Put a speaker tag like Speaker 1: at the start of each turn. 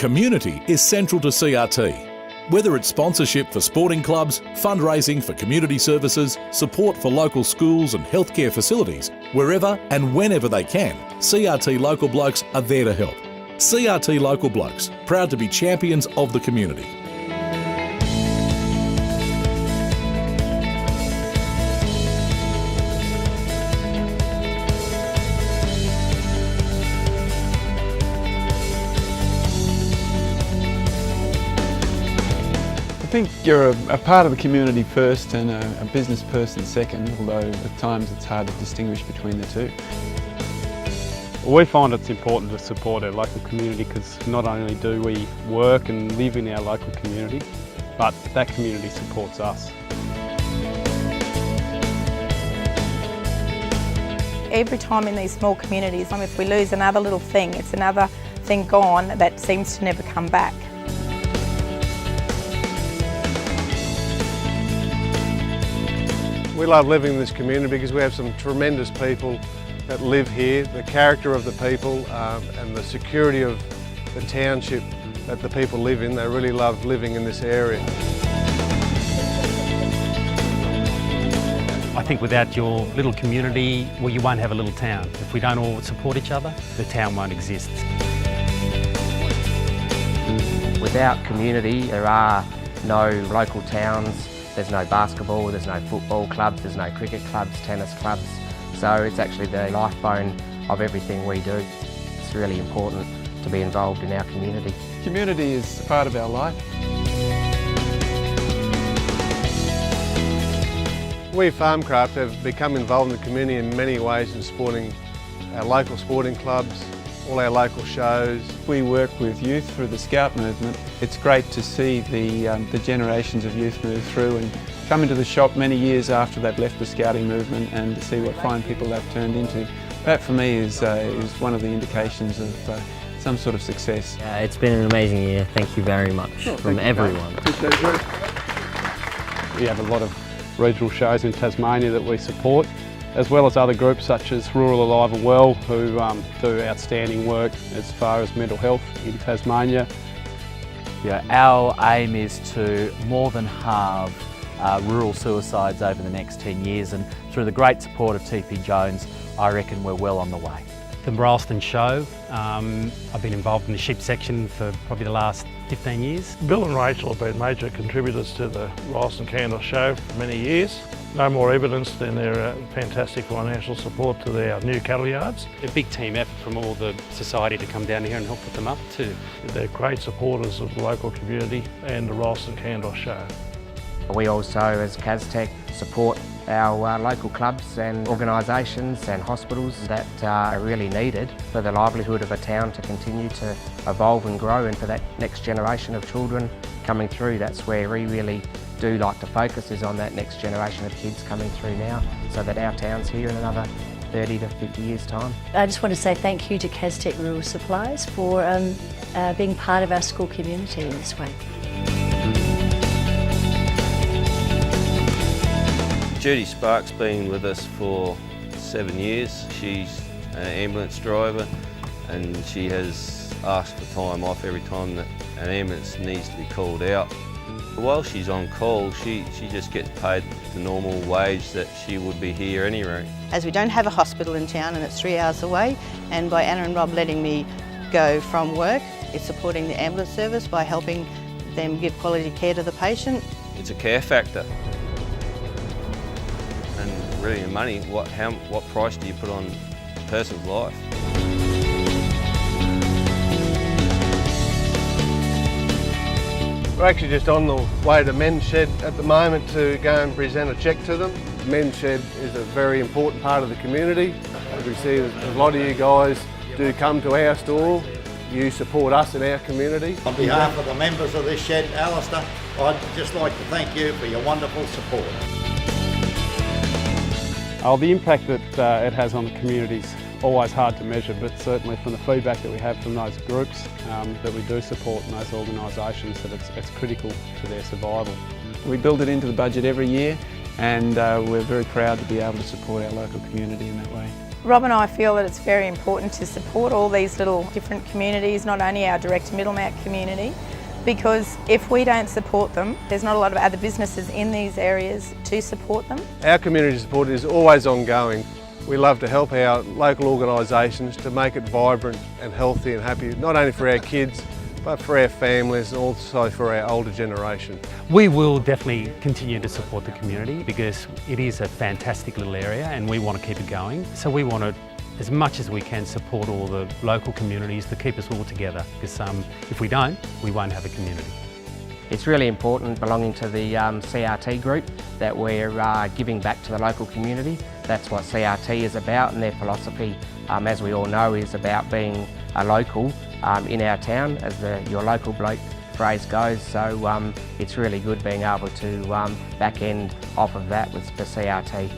Speaker 1: Community is central to CRT. Whether it's sponsorship for sporting clubs, fundraising for community services, support for local schools and healthcare facilities, wherever and whenever they can, CRT Local Blokes are there to help. CRT Local Blokes, proud to be champions of the community.
Speaker 2: I think you're a part of the community first and a business person second, although at times it's hard to distinguish between the two.
Speaker 3: We find it's important to support our local community because not only do we work and live in our local community, but that community supports us.
Speaker 4: Every time in these small communities, if we lose another little thing, it's another thing gone that seems to never come back.
Speaker 5: We love living in this community because we have some tremendous people that live here, the character of the people and the security of the township that the people live in. They really love living in this area.
Speaker 6: I think without your little community, well, you won't have a little town. If we don't all support each other, the town won't exist.
Speaker 7: Without community, there are no local towns. There's no basketball, there's no football clubs, there's no cricket clubs, tennis clubs. So it's actually the lifebone of everything we do. It's really important to be involved in our community.
Speaker 2: Community is part of our life.
Speaker 5: We Farmcraft have become involved in the community in many ways in supporting our local sporting clubs, all our local shows.
Speaker 2: We work with youth through the Scout movement. It's great to see the generations of youth move through and come into the shop many years after they've left the Scouting movement and to see what fine people they've turned into. That for me is one of the indications of some sort of success.
Speaker 8: It's been an amazing year. Thank you very much from everyone.
Speaker 3: We have a lot of regional shows in Tasmania that we support, as well as other groups such as Rural Alive and Well, who do outstanding work as far as mental health in Tasmania.
Speaker 9: Yeah, our aim is to more than halve rural suicides over the next 10 years, and through the great support of TP Jones, I reckon we're well on the way.
Speaker 6: The Ralston show, I've been involved in the sheep section for probably the last 15 years.
Speaker 10: Bill and Rachel have been major contributors to the Ralston Candle show for many years. No more evidence than their fantastic financial support to our new cattle yards.
Speaker 6: A big team effort from all the society to come down here and help put them up too.
Speaker 10: They're great supporters of the local community and the Ralston Candle show.
Speaker 7: We also, as CASTEC, support our local clubs and organisations and hospitals that are really needed for the livelihood of a town to continue to evolve and grow, and for that next generation of children coming through. That's where we really do like to focus, is on that next generation of kids coming through now, so that our town's here in another 30 to 50 years' time.
Speaker 11: I just want to say thank you to CASTEC Rural Supplies for being part of our school community in this way.
Speaker 12: Judy Sparks been with us for 7 years. She's an ambulance driver and she has asked for time off every time that an ambulance needs to be called out. While she's on call, she just gets paid the normal wage that she would be here anyway.
Speaker 13: As we don't have a hospital in town and it's 3 hours away, and by Anna and Rob letting me go from work, it's supporting the ambulance service by helping them give quality care to the patient.
Speaker 12: It's a care factor. And really in money, what price do you put on a person's life?
Speaker 5: We're actually just on the way to Men's Shed at the moment to go and present a cheque to them. Men's Shed is a very important part of the community. As we see, a lot of you guys do come to our store. You support us in our community.
Speaker 14: On behalf of the members of this shed, Alistair, I'd just like to thank you for your wonderful support.
Speaker 3: The impact that it has on the community is always hard to measure, but certainly from the feedback that we have from those groups that we do support in those organisations, that it's critical to their survival.
Speaker 2: We build it into the budget every year, and we're very proud to be able to support our local community in that way.
Speaker 4: Rob and I feel that it's very important to support all these little different communities, not only our direct Middlemount community, because if we don't support them, there's not a lot of other businesses in these areas to support them.
Speaker 5: Our community support is always ongoing. We love to help our local organisations to make it vibrant and healthy and happy, not only for our kids, but for our families and also for our older generation.
Speaker 6: We will definitely continue to support the community because it is a fantastic little area and we want to keep it going. So we want to, as much as we can, support all the local communities to keep us all together, because if we don't, we won't have a community.
Speaker 7: It's really important, belonging to the CRT group, that we're giving back to the local community. That's what CRT is about, and their philosophy, as we all know, is about being a local in our town, as your local bloke phrase goes. So it's really good being able to back end off of that with the CRT.